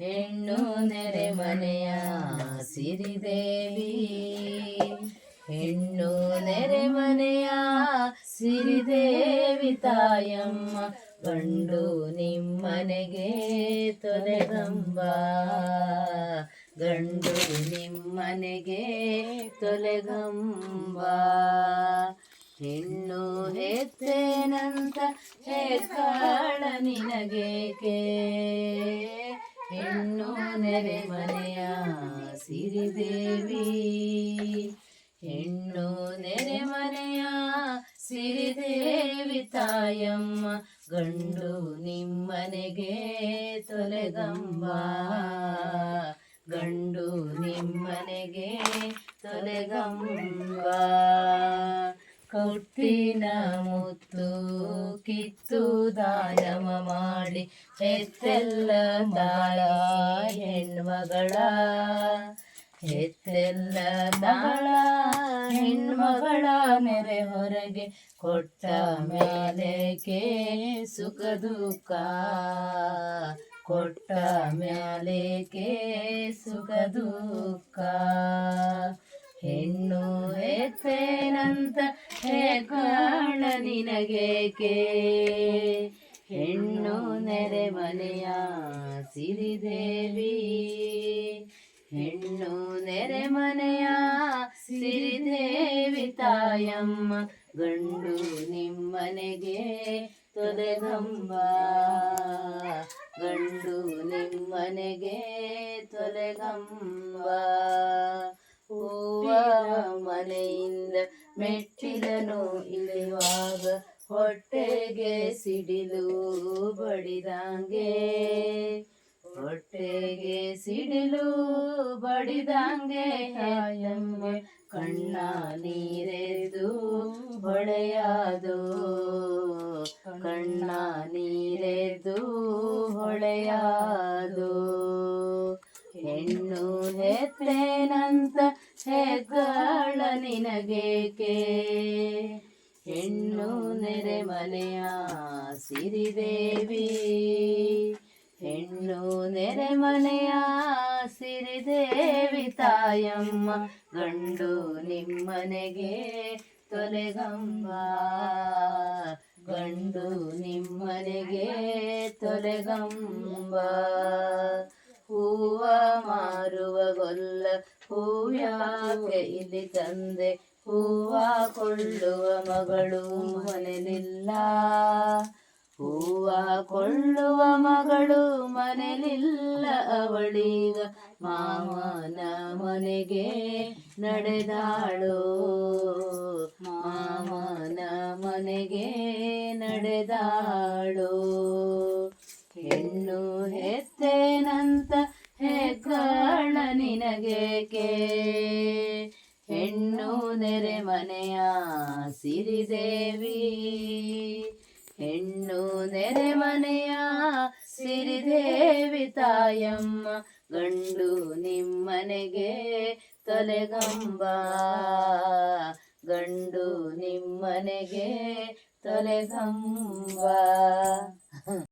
ಹೆಣ್ಣು ನೆರೆಮನೆಯ ಸಿರಿದೇವಿ, ಹೆಣ್ಣು ನೆರೆಮನೆಯ ಸಿರಿದೇವಿ ತಾಯಮ್ಮ, ಗಂಡು ನಿಮ್ಮನೆಗೆ ತೊಲೆಗಂಬ, ಗಂಡು ನಿಮ್ಮನೆಗೆ ತೊಲೆಗಂಬ. ಹೆಣ್ಣು ಹೆತ್ತೇನಂತ ಹೆಗ್ಗಾಳ ನಿನಗೇಕೆ, ಹೆಣ್ಣು ನೆರೆಮನೆಯ ಸಿರಿದೇವಿ, ಹೆಣ್ಣು ನೆರೆಮನೆಯ ಸಿರಿದೇವಿ ತಾಯಮ್ಮ, ಗಂಡು ನಿಮ್ಮನೆಗೆ ತೊಲೆಗಂಬ, ಗಂಡು ನಿಮ್ಮನೆಗೆ ತೊಲೆಗಂಬ. ಕೊಟ್ಟಿನ ಮುತ್ತು ಕಿತ್ತು ದಾನವ ಮಾಡಿ ಹೆತ್ತೆಲ್ಲ ತಾಳ ಹೆಣ್ಮಗಳ, ಹೆತ್ತೆಲ್ಲ ತಾಳ ಹೆಣ್ಮಗಳ ನೆರೆ ಹೊರಗೆ ಕೊಟ್ಟ ಮೇಲೇಕೆ ಸುಖ ದುಃಖ, ಕೊಟ್ಟ ಮ್ಯಾಲೇಕೆ ಸುಖ ದುಃಖ. ಹೆಣ್ಣು ಹೆತ್ತೇನಂತ ಹೆಗ್ಗಾಳ ನಿನಗೇಕೆ, ಹೆಣ್ಣು ನೆರೆಮನೆಯ ಸಿರಿದೇವಿ, ಹೆಣ್ಣು ನೆರೆಮನೆಯ ಸಿರಿದೇವಿ ತಾಯಮ್ಮ, ಗಂಡು ನಿಮ್ಮನೆಗೆ ತೊಲೆಗಂಬ, ಗಂಡು ನಿಮ್ಮನೆಗೆ ತೊಲೆಗಂಬ. ಹೂವ ಮನೆಯಿಂದ ಮೆಟ್ಟಿಲನು ಇಳಿಯುವಾಗ ಹೊಟ್ಟೆಗೆ ಸಿಡಿಲು ಬಡಿದಂಗೆ, ಹೊಟ್ಟೆಗೆ ಸಿಡಿಲು ಬಡಿದಂಗೆ ತಾಯಮ್ಮಗೆ ಕಣ್ಣ ನೀರೆದು ಹೊಳೆಯಾದೋ, ಕಣ್ಣ ನೀರೆದು ಹೊಳೆಯಾದೋ. ಹೆಣ್ಣು ಹೆತ್ತೇನಂತ ಹೆಗ್ಗಾಳ ನಿನಗೇಕೆ, ಹೆಣ್ಣು ನೆರೆಮನೆಯ ಸಿರಿದೇವಿ, ಹೆಣ್ಣು ನೆರೆಮನೆಯ ಸಿರಿದೇವಿ ತಾಯಮ್ಮ, ಗಂಡು ನಿಮ್ಮನೆಗೆ ತೊಲೆಗಂಬ, ಗಂಡು ನಿಮ್ಮನೆಗೆ ತೊಲೆಗಂಬ. ಹೂವ ಮಾರುವ ಗೊಲ್ಲ ಹೂವ್ಯಾಕೆ ಇಲ್ಲಿ ತಂದೆ, ಹೂವ ಕೊಳ್ಳುವ ಮಗಳು ಮನೆಲಿಲ್ಲ, ಹೂವ ಕೊಳ್ಳುವ ಮಗಳು ಮನೆಲಿಲ್ಲ, ಅವಳೀಗ ಮಾವನ ಮನೆಗೆ ನಡೆದಾಳು, ಮಾವನ ಮನೆಗೆ ನಡೆದಾಳು. ಹೆಣ್ಣು ಹೆತ್ತೇನಂತ ಹೆಗ್ಗಾಳ ನಿನಗೇಕೆ, ಹೆಣ್ಣು ನೆರೆಮನೆಯ ಸಿರಿದೇವಿ, ಹೆಣ್ಣು ನೆರೆಮನೆಯ ಸಿರಿದೇವಿ ತಾಯಮ್ಮ, ಗಂಡು ನಿಮ್ಮನೆಗೆ ತೊಲೆಗಂಬ, ಗಂಡು ನಿಮ್ಮನೆಗೆ ತೊಲೆಗಂಬ.